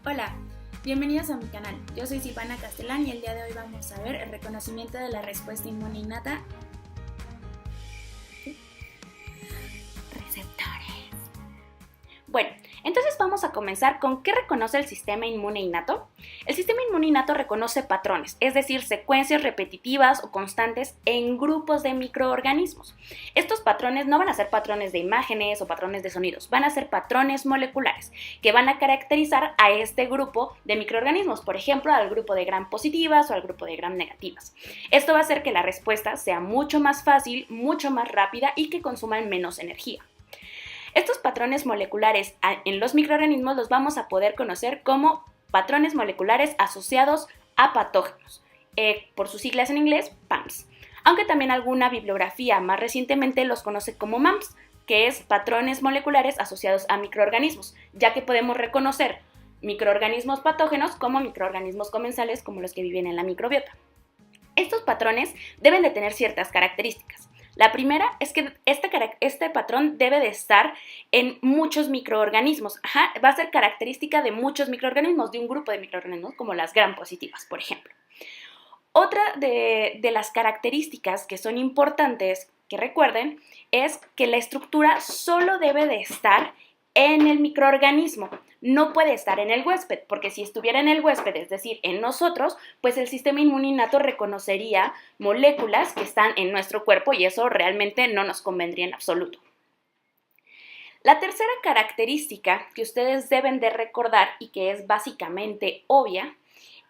Hola, bienvenidos a mi canal. Yo soy Silvana Castellán y el día de hoy vamos a ver el reconocimiento de la respuesta inmune innata. Receptores. Bueno, entonces vamos a comenzar con ¿qué reconoce el sistema inmune innato? El sistema inmune innato reconoce patrones, es decir, secuencias repetitivas o constantes en grupos de microorganismos. Estos patrones no van a ser patrones de imágenes o patrones de sonidos, van a ser patrones moleculares que van a caracterizar a este grupo de microorganismos, por ejemplo, al grupo de gram positivas o al grupo de gram negativas. Esto va a hacer que la respuesta sea mucho más fácil, mucho más rápida y que consuman menos energía. Estos patrones moleculares en los microorganismos los vamos a poder conocer como patrones moleculares asociados a patógenos, por sus siglas en inglés, PAMS. Aunque también alguna bibliografía más recientemente los conoce como MAMS, que es patrones moleculares asociados a microorganismos, ya que podemos reconocer microorganismos patógenos como microorganismos comensales como los que viven en la microbiota. Estos patrones deben de tener ciertas características. La primera es que este patrón debe de estar en muchos microorganismos. Va a ser característica de muchos microorganismos, de un grupo de microorganismos como las gram positivas, por ejemplo. Otra de las características que son importantes que recuerden es que la estructura solo debe de estar en el microorganismo, no puede estar en el huésped, porque si estuviera en el huésped, es decir, en nosotros, pues el sistema inmune innato reconocería moléculas que están en nuestro cuerpo y eso realmente no nos convendría en absoluto. La tercera característica que ustedes deben de recordar y que es básicamente obvia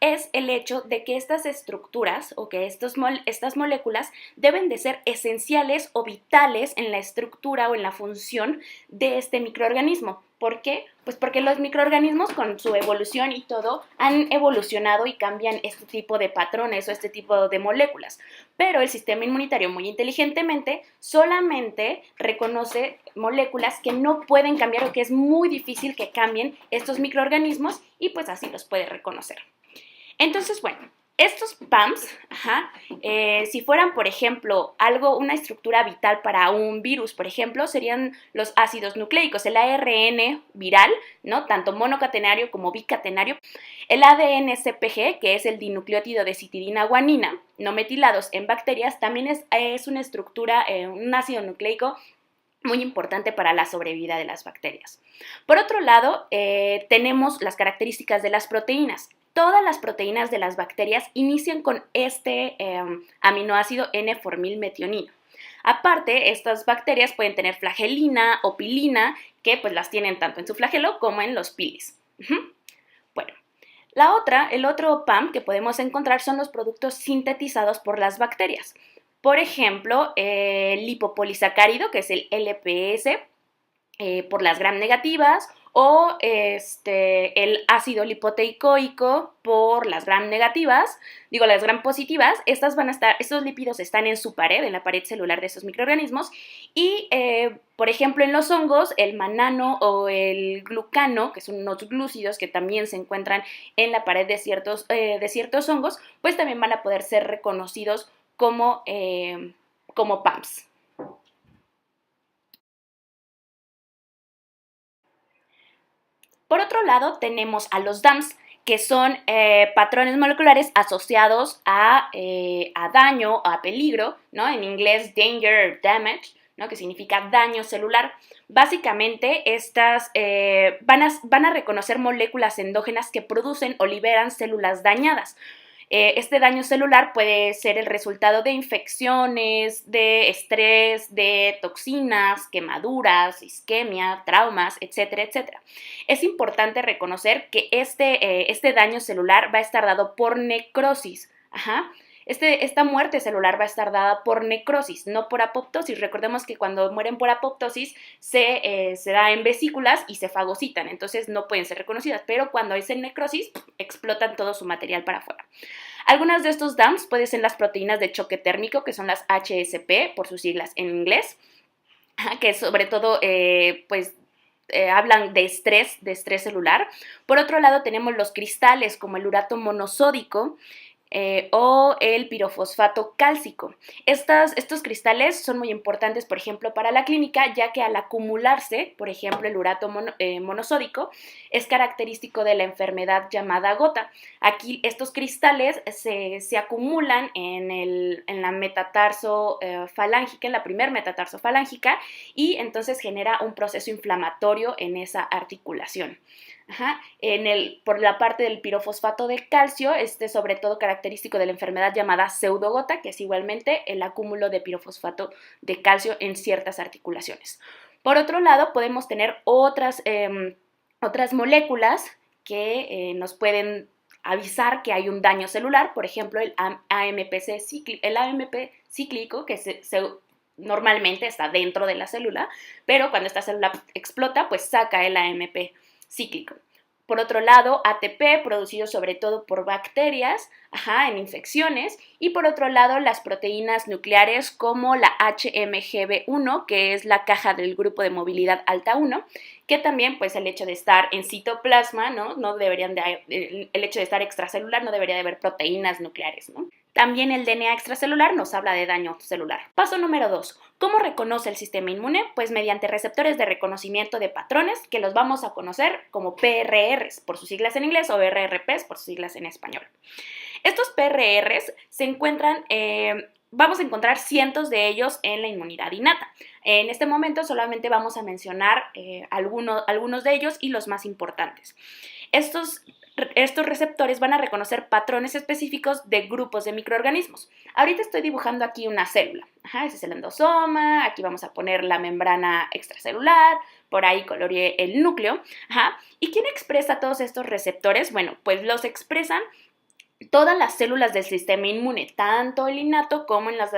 es el hecho de que estas estructuras o que estas moléculas deben de ser esenciales o vitales en la estructura o en la función de este microorganismo. ¿Por qué? Pues porque los microorganismos con su evolución y todo han evolucionado y cambian este tipo de patrones o este tipo de moléculas. Pero el sistema inmunitario muy inteligentemente solamente reconoce moléculas que no pueden cambiar o que es muy difícil que cambien estos microorganismos y pues así los puede reconocer. Entonces, bueno, estos PAMS, si fueran, por ejemplo, una estructura vital para un virus, por ejemplo, serían los ácidos nucleicos, el ARN viral, ¿no? Tanto monocatenario como bicatenario, el ADN CpG, que es el dinucleótido de citidina guanina, no metilados en bacterias, también es una estructura, un ácido nucleico muy importante para la sobrevida de las bacterias. Por otro lado, tenemos las características de las proteínas. Todas las proteínas de las bacterias inician con este aminoácido N-formilmetionina. Aparte, estas bacterias pueden tener flagelina o pilina, que pues las tienen tanto en su flagelo como en los pilis. Bueno, el otro PAM que podemos encontrar son los productos sintetizados por las bacterias. Por ejemplo, el lipopolisacárido, que es el LPS, por las gram negativas, o el ácido lipoteicoico por las gram negativas, las gram positivas. Estos lípidos están en su pared, en la pared celular de esos microorganismos, y por ejemplo en los hongos, el manano o el glucano, que son unos glúcidos que también se encuentran en la pared de ciertos hongos, pues también van a poder ser reconocidos como PAMS. Por otro lado, tenemos a los DAMs, que son patrones moleculares asociados a daño, a peligro, ¿no? En inglés, danger, damage, ¿no? Que significa daño celular. Básicamente, estas van a reconocer moléculas endógenas que producen o liberan células dañadas. Este daño celular puede ser el resultado de infecciones, de estrés, de toxinas, quemaduras, isquemia, traumas, etcétera, etcétera. Es importante reconocer que este daño celular va a estar dado por necrosis. Esta muerte celular va a estar dada por necrosis, no por apoptosis. Recordemos que cuando mueren por apoptosis se da en vesículas y se fagocitan, entonces no pueden ser reconocidas, pero cuando es en necrosis explotan todo su material para afuera. Algunas de estos DAMs pueden ser las proteínas de choque térmico, que son las HSP, por sus siglas en inglés, que sobre todo hablan de estrés celular. Por otro lado tenemos los cristales como el urato monosódico, o el pirofosfato cálcico. Estos cristales son muy importantes, por ejemplo, para la clínica, ya que al acumularse, por ejemplo, el urato monosódico, es característico de la enfermedad llamada gota. Aquí estos cristales se acumulan en la metatarso falángica, en la primer metatarso falángica, y entonces genera un proceso inflamatorio en esa articulación. Ajá. Por la parte del pirofosfato de calcio, sobre todo característico de la enfermedad llamada pseudogota, que es igualmente el acúmulo de pirofosfato de calcio en ciertas articulaciones. Por otro lado, podemos tener otras moléculas que nos pueden avisar que hay un daño celular, por ejemplo, el AMP cíclico, que normalmente está dentro de la célula, pero cuando esta célula explota, pues saca el AMP cíclico. Por otro lado, ATP, producido sobre todo por bacterias, en infecciones. Y por otro lado, las proteínas nucleares como la HMGB1, que es la caja del grupo de movilidad alta 1, que también, pues, el hecho de estar en citoplasma, no deberían el hecho de estar extracelular, no debería de haber proteínas nucleares, ¿no? También el DNA extracelular nos habla de daño celular. Paso número 2. ¿Cómo reconoce el sistema inmune? Pues mediante receptores de reconocimiento de patrones, que los vamos a conocer como PRRs, por sus siglas en inglés, o RRPs, por sus siglas en español. Estos PRRs se encuentran, vamos a encontrar cientos de ellos en la inmunidad innata. En este momento solamente vamos a mencionar algunos de ellos y los más importantes. Estos receptores van a reconocer patrones específicos de grupos de microorganismos. Ahorita estoy dibujando aquí una célula. Ese es el endosoma, aquí vamos a poner la membrana extracelular, por ahí coloreé el núcleo. ¿Y quién expresa todos estos receptores? Bueno, pues los expresan todas las células del sistema inmune, tanto el innato como en las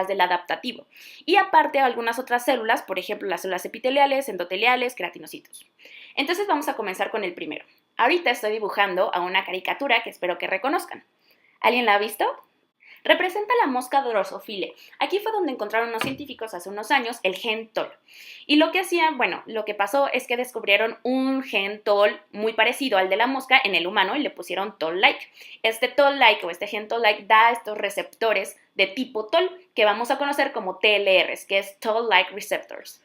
del adaptativo. Y aparte algunas otras células, por ejemplo las células epiteliales, endoteliales, queratinocitos. Entonces vamos a comenzar con el primero. Ahorita estoy dibujando a una caricatura que espero que reconozcan. ¿Alguien la ha visto? Representa la mosca Drosophila. Aquí fue donde encontraron unos científicos hace unos años el gen TOL. Y lo que hacían, lo que pasó es que descubrieron un gen TOL muy parecido al de la mosca en el humano y le pusieron TOL-like. Este TOL-like o este gen TOL-like da estos receptores de tipo TOL que vamos a conocer como TLRs, que es Toll-like receptors.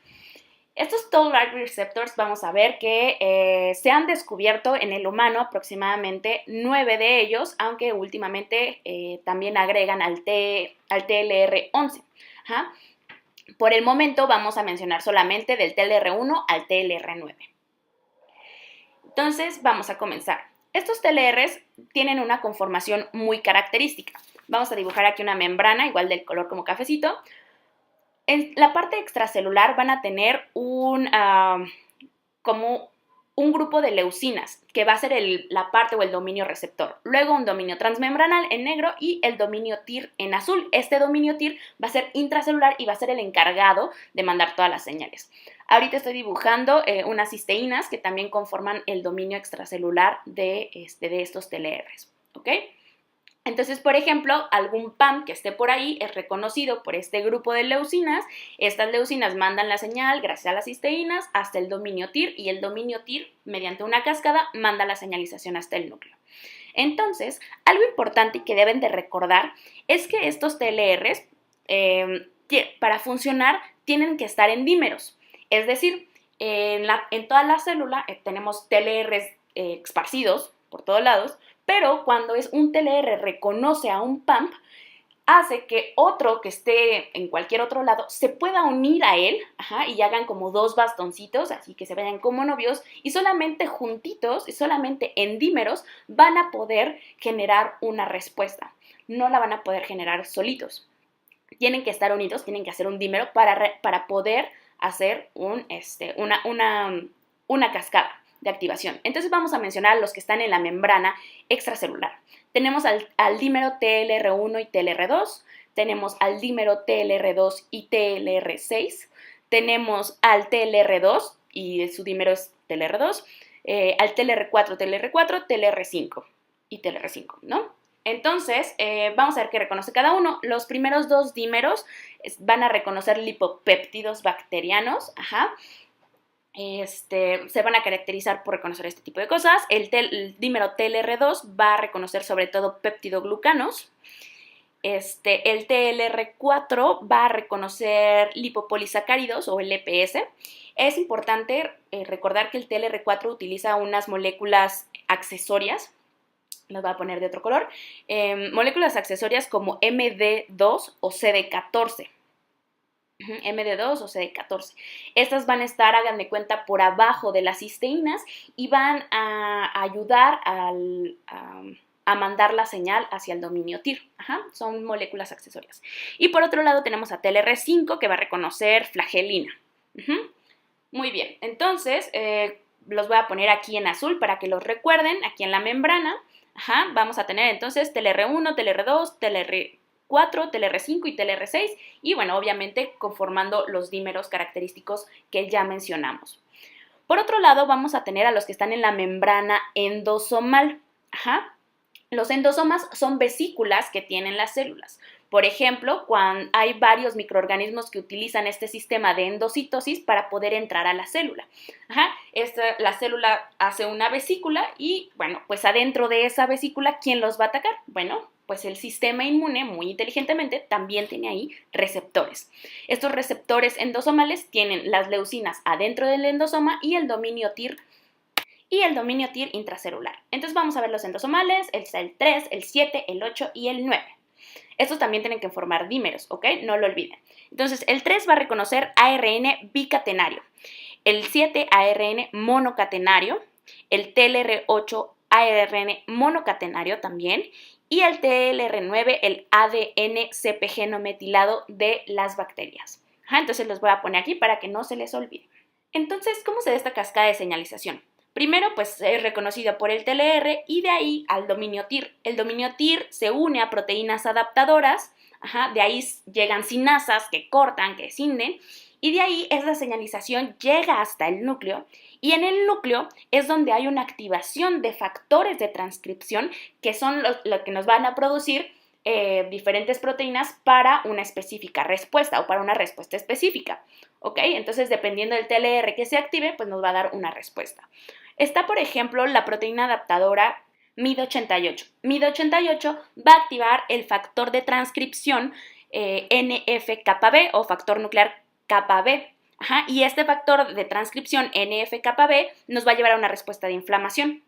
Estos Toll-like receptors vamos a ver que se han descubierto en el humano aproximadamente 9 de ellos, aunque últimamente también agregan al TLR11. Por el momento vamos a mencionar solamente del TLR1 al TLR9. Entonces vamos a comenzar. Estos TLRs tienen una conformación muy característica. Vamos a dibujar aquí una membrana igual del color como cafecito. En la parte extracelular van a tener como un grupo de leucinas, que va a ser la parte o el dominio receptor. Luego un dominio transmembranal en negro y el dominio TIR en azul. Este dominio TIR va a ser intracelular y va a ser el encargado de mandar todas las señales. Ahorita estoy dibujando unas cisteínas que también conforman el dominio extracelular de estos TLRs, ¿ok? Entonces, por ejemplo, algún PAM que esté por ahí es reconocido por este grupo de leucinas. Estas leucinas mandan la señal gracias a las cisteínas hasta el dominio TIR y el dominio TIR, mediante una cascada, manda la señalización hasta el núcleo. Entonces, algo importante que deben de recordar es que estos TLRs, para funcionar, tienen que estar en dímeros. Es decir, en toda la célula tenemos TLRs esparcidos por todos lados, pero cuando un TLR reconoce a un PAMP, hace que otro que esté en cualquier otro lado se pueda unir a él y hagan como dos bastoncitos, así que se vayan como novios, y solamente juntitos y solamente en dímeros van a poder generar una respuesta. No la van a poder generar solitos. Tienen que estar unidos, tienen que hacer un dímero para poder hacer una cascada de activación. Entonces vamos a mencionar los que están en la membrana extracelular. Tenemos al dímero TLR1 y TLR2, tenemos al dímero TLR2 y TLR6, tenemos al TLR2 y su dímero es TLR2, al TLR4, TLR4, TLR5 y TLR5, ¿no? Entonces, vamos a ver qué reconoce cada uno. Los primeros dos dímeros van a reconocer lipopéptidos bacterianos, se van a caracterizar por reconocer este tipo de cosas. El dímero TLR2 va a reconocer sobre todo peptidoglucanos. El TLR4 va a reconocer lipopolisacáridos o LPS. Es importante recordar que el TLR4 utiliza unas moléculas accesorias, las voy a poner de otro color, moléculas accesorias como MD2 o CD14. MD2 o CD14. Estas van a estar, hagan de cuenta, por abajo de las cisteínas y van a ayudar a mandar la señal hacia el dominio TIR. Son moléculas accesorias. Y por otro lado tenemos a TLR5 que va a reconocer flagelina. Muy bien, entonces los voy a poner aquí en azul para que los recuerden, aquí en la membrana. Vamos a tener entonces TLR1, TLR2, TLR4, TLR5 y TLR6 y bueno, obviamente conformando los dímeros característicos que ya mencionamos. Por otro lado, vamos a tener a los que están en la membrana endosomal. Los endosomas son vesículas que tienen las células. Por ejemplo, cuando hay varios microorganismos que utilizan este sistema de endocitosis para poder entrar a la célula. La célula hace una vesícula y, bueno, pues adentro de esa vesícula, ¿quién los va a atacar? Bueno, pues el sistema inmune, muy inteligentemente, también tiene ahí receptores. Estos receptores endosomales tienen las leucinas adentro del endosoma y el dominio TIR intracelular. Entonces vamos a ver los endosomales, el 3, el 7, el 8 y el 9. Estos también tienen que formar dímeros, ¿ok? No lo olviden. Entonces, el 3 va a reconocer ARN bicatenario, el 7 ARN monocatenario, el TLR8 ARN monocatenario también, y el TLR9 el ADN CPG no metilado de las bacterias. Entonces los voy a poner aquí para que no se les olvide. Entonces, ¿cómo se da esta cascada de señalización? Primero, pues es reconocido por el TLR y de ahí al dominio TIR. El dominio TIR se une a proteínas adaptadoras, de ahí llegan sinasas que cortan, que escinden, y de ahí esa señalización llega hasta el núcleo, y en el núcleo es donde hay una activación de factores de transcripción que son lo que nos van a producir diferentes proteínas para una específica respuesta o para una respuesta específica. ¿Ok? Entonces, dependiendo del TLR que se active, pues nos va a dar una respuesta. Está, por ejemplo, la proteína adaptadora MID88. MID88 va a activar el factor de transcripción NF-κB o factor nuclear κB. Y este factor de transcripción NF-κB nos va a llevar a una respuesta de inflamación.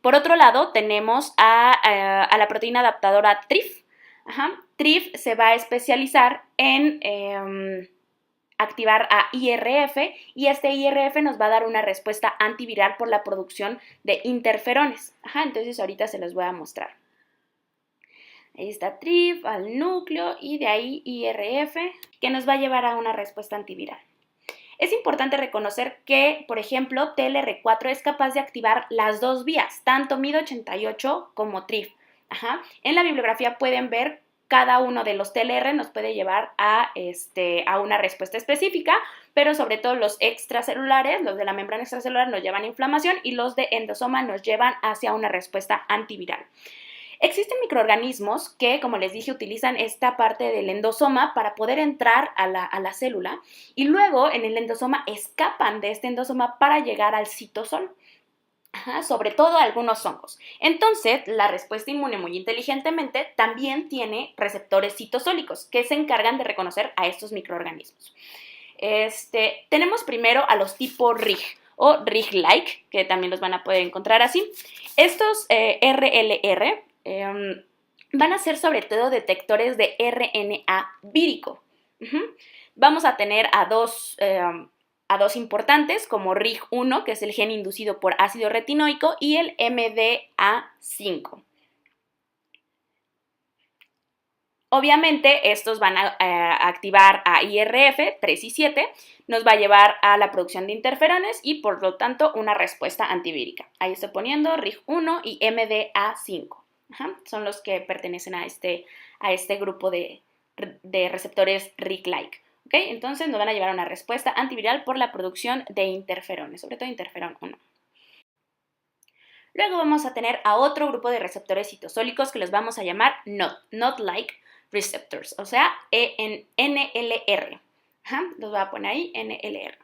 Por otro lado, tenemos a la proteína adaptadora TRIF. TRIF se va a especializar en activar a IRF y este IRF nos va a dar una respuesta antiviral por la producción de interferones. Entonces ahorita se los voy a mostrar. Ahí está TRIF al núcleo y de ahí IRF que nos va a llevar a una respuesta antiviral. Es importante reconocer que, por ejemplo, TLR4 es capaz de activar las dos vías, tanto MID88 como TRIF. En la bibliografía pueden ver cada uno de los TLR nos puede llevar a una respuesta específica, pero sobre todo los extracelulares, los de la membrana extracelular nos llevan a inflamación y los de endosoma nos llevan hacia una respuesta antiviral. Existen microorganismos que, como les dije, utilizan esta parte del endosoma para poder entrar a la célula y luego en el endosoma escapan de este endosoma para llegar al citosol. Sobre todo algunos hongos. Entonces, la respuesta inmune muy inteligentemente también tiene receptores citosólicos que se encargan de reconocer a estos microorganismos. Tenemos primero a los tipo RIG o RIG-like, que también los van a poder encontrar así. Estos RLR van a ser sobre todo detectores de RNA vírico. Vamos a tener a dos importantes como RIG1, que es el gen inducido por ácido retinoico, y el MDA5. Obviamente estos van a activar a IRF 3 y 7, nos va a llevar a la producción de interferones y por lo tanto una respuesta antivírica. Ahí estoy poniendo RIG1 y MDA5. Son los que pertenecen a este grupo de receptores RIG-like. ¿Okay? Entonces nos van a llevar a una respuesta antiviral por la producción de interferones, sobre todo interferón 1. Luego vamos a tener a otro grupo de receptores citosólicos que los vamos a llamar not-like receptors, o sea, NLR. Los voy a poner ahí, NLR.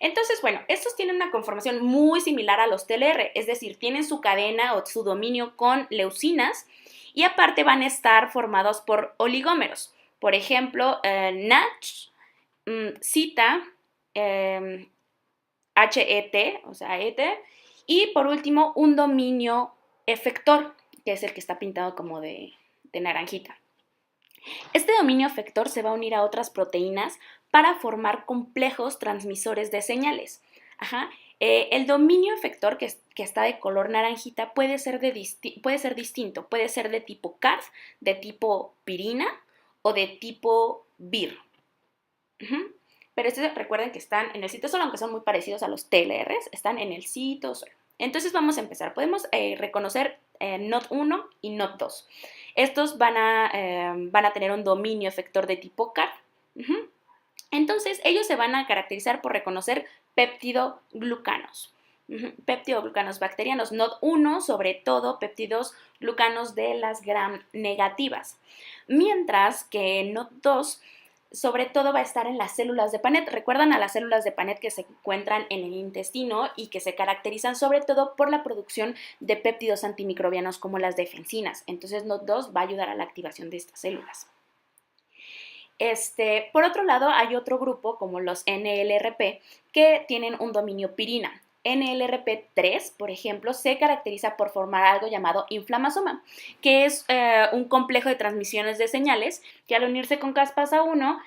Entonces, bueno, estos tienen una conformación muy similar a los TLR, es decir, tienen su cadena o su dominio con leucinas y aparte van a estar formados por oligómeros. Por ejemplo, NATH, CITA, HET, o sea, ET, y por último un dominio efector, que es el que está pintado como de naranjita. Este dominio efector se va a unir a otras proteínas para formar complejos transmisores de señales. Ajá. El dominio efector que está de color naranjita puede ser distinto, puede ser de tipo CARD, de tipo pirina o de tipo BIR. Uh-huh. Pero estos recuerden que están en el citosol, aunque son muy parecidos a los TLRs, están en el citosol. Entonces vamos a empezar. Podemos reconocer NOD1 y NOD2. Estos van a tener un dominio efector de tipo CAR. Uh-huh. Entonces ellos se van a caracterizar por reconocer péptidoglucanos. Uh-huh. Péptidoglucanos bacterianos. NOD1, sobre todo péptidos glucanos de las gram negativas. Mientras que NOD2 sobre todo va a estar en las células de Paneth. ¿Recuerdan a las células de Paneth que se encuentran en el intestino y que se caracterizan sobre todo por la producción de péptidos antimicrobianos como las defensinas? Entonces NOD2 va a ayudar a la activación de estas células. Por otro lado, hay otro grupo como los NLRP que tienen un dominio pirina. NLRP3, por ejemplo, se caracteriza por formar algo llamado inflamasoma, que es un complejo de transmisiones de señales que al unirse con caspasa-1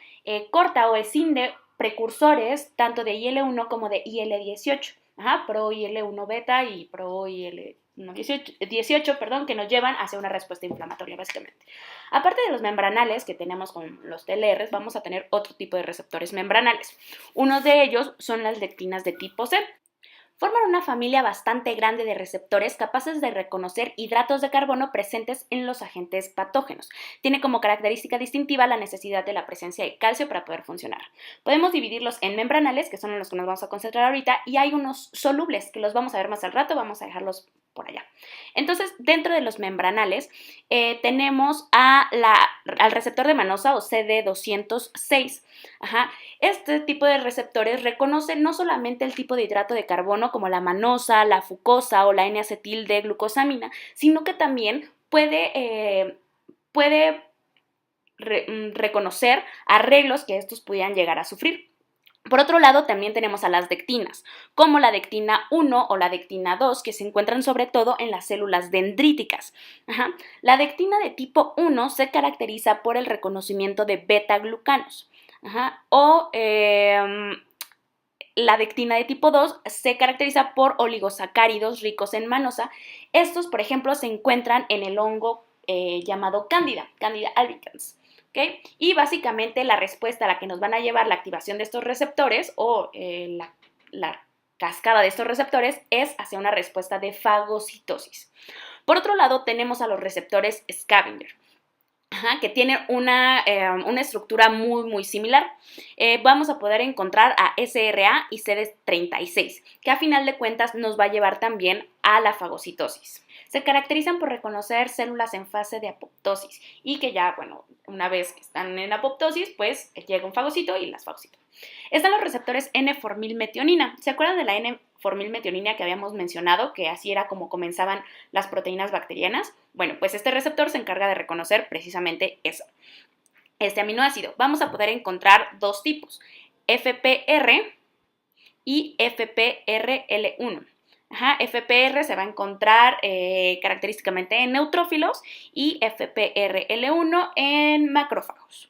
corta o escinde precursores tanto de IL-1 como de IL-18, pro-IL-1 beta y pro-IL-18, que nos llevan hacia una respuesta inflamatoria básicamente. Aparte de los membranales que tenemos con los TLRs, vamos a tener otro tipo de receptores membranales. Uno de ellos son las lectinas de tipo C. Forman una familia bastante grande de receptores capaces de reconocer hidratos de carbono presentes en los agentes patógenos. Tiene como característica distintiva la necesidad de la presencia de calcio para poder funcionar. Podemos dividirlos en membranales, que son en los que nos vamos a concentrar ahorita, y hay unos solubles, que los vamos a ver más al rato, vamos a dejarlos por allá. Entonces, dentro de los membranales tenemos al receptor de manosa o CD206. Este tipo de receptores reconoce no solamente el tipo de hidrato de carbono como la manosa, la fucosa o la N-acetil de glucosamina, sino que también puede reconocer arreglos que estos pudieran llegar a sufrir. Por otro lado, también tenemos a las dectinas, como la dectina 1 o la dectina 2, que se encuentran sobre todo en las células dendríticas. La dectina de tipo 1 se caracteriza por el reconocimiento de beta-glucanos. La dectina de tipo 2 se caracteriza por oligosacáridos ricos en manosa. Estos, por ejemplo, se encuentran en el hongo llamado Candida albicans. ¿Okay? Y básicamente la respuesta a la que nos van a llevar la activación de estos receptores o la cascada de estos receptores es hacia una respuesta de fagocitosis. Por otro lado, tenemos a los receptores scavenger. Que tienen una estructura muy similar. Vamos a poder encontrar a SRA y CD36, que a final de cuentas nos va a llevar también a la fagocitosis. Se caracterizan por reconocer células en fase de apoptosis y que ya, una vez que están en apoptosis, pues llega un fagocito y las fagocitan. Están los receptores N-formilmetionina. ¿Se acuerdan de la N-formilmetionina que habíamos mencionado? Que así era como comenzaban las proteínas bacterianas. Bueno, pues este receptor se encarga de reconocer precisamente eso. Este aminoácido. Vamos a poder encontrar dos tipos, FPR y FPRL1. FPR se va a encontrar característicamente en neutrófilos y FPRL1 en macrófagos.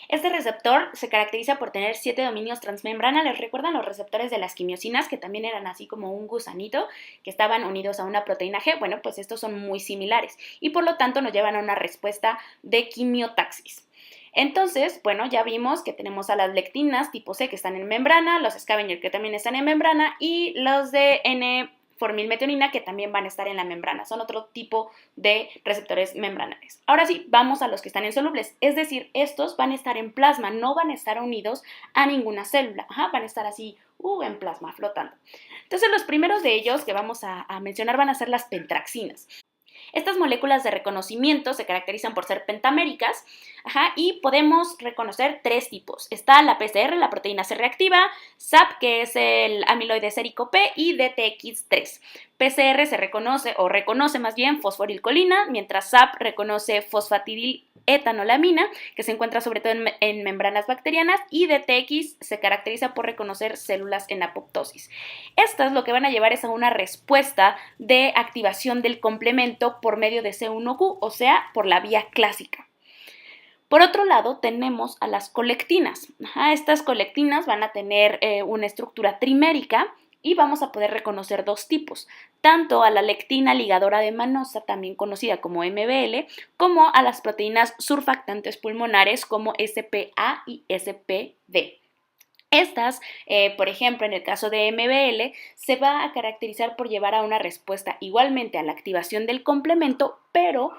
Este receptor se caracteriza por tener 7 dominios transmembranales. ¿Recuerdan los receptores de las quimiosinas que también eran así como un gusanito que estaban unidos a una proteína G? Bueno, pues estos son muy similares y por lo tanto nos llevan a una respuesta de quimiotaxis. Entonces, ya vimos que tenemos a las lectinas tipo C que están en membrana, los scavenger que también están en membrana y los de N-formilmetionina que también van a estar en la membrana. Son otro tipo de receptores membranales. Ahora sí, vamos a los que están insolubles, es decir, estos van a estar en plasma, no van a estar unidos a ninguna célula, van a estar así en plasma flotando. Entonces, los primeros de ellos que vamos a mencionar van a ser las pentraxinas. Estas moléculas de reconocimiento se caracterizan por ser pentaméricas, y podemos reconocer 3 tipos. Está la PCR, la proteína C reactiva, SAP, que es el amiloide sérico P, y DTX3. PCR se reconoce más bien fosforilcolina, mientras SAP reconoce fosfatidiletoanolamina, que se encuentra sobre todo en membranas bacterianas, y DTX se caracteriza por reconocer células en apoptosis. Estas lo que van a llevar es a una respuesta de activación del complemento por medio de C1q, o sea, por la vía clásica. Por otro lado, tenemos a las colectinas. Estas colectinas van a tener una estructura trimérica y vamos a poder reconocer 2 tipos, tanto a la lectina ligadora de Manosa, también conocida como MBL, como a las proteínas surfactantes pulmonares como SPA y SPD. Estas, por ejemplo, en el caso de MBL, se va a caracterizar por llevar a una respuesta igualmente a la activación del complemento, pero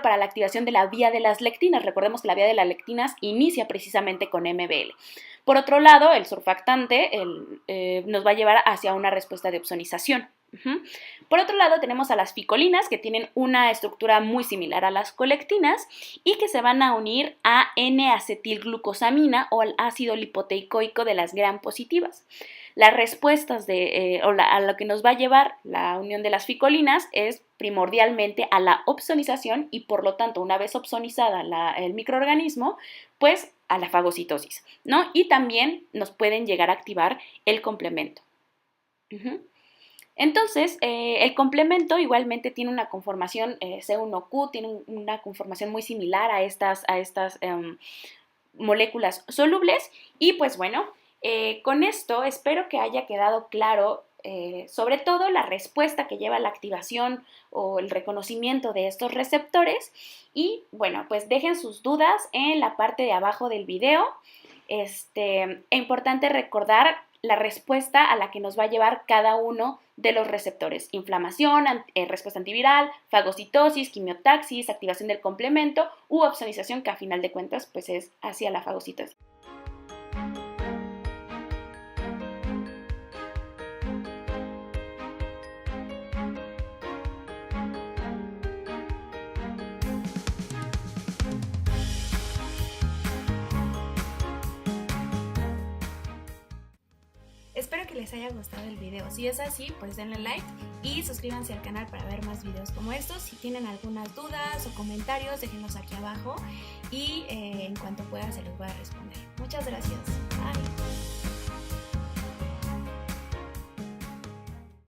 para la activación de la vía de las lectinas. Recordemos que la vía de las lectinas inicia precisamente con MBL. Por otro lado, el surfactante nos va a llevar hacia una respuesta de opsonización. Por otro lado, tenemos a las ficolinas, que tienen una estructura muy similar a las colectinas y que se van a unir a N-acetilglucosamina o al ácido lipoteicoico de las gram positivas. Las respuestas a lo que nos va a llevar la unión de las ficolinas es primordialmente a la opsonización y, por lo tanto, una vez opsonizada el microorganismo, pues a la fagocitosis, ¿no? Y también nos pueden llegar a activar el complemento. Entonces, el complemento igualmente tiene una conformación C1q, tiene una conformación muy similar a estas moléculas solubles y pues bueno, con esto espero que haya quedado claro sobre todo la respuesta que lleva la activación o el reconocimiento de estos receptores y bueno, pues dejen sus dudas en la parte de abajo del video. Es importante recordar la respuesta a la que nos va a llevar cada uno de los receptores: inflamación, respuesta antiviral, fagocitosis, quimiotaxis, activación del complemento u opsonización, que a final de cuentas pues es hacia la fagocitosis. Espero que les haya gustado el video. Si es así, pues denle like y suscríbanse al canal para ver más videos como estos. Si tienen algunas dudas o comentarios, déjenlos aquí abajo y en cuanto pueda se los voy a responder. Muchas gracias. Bye.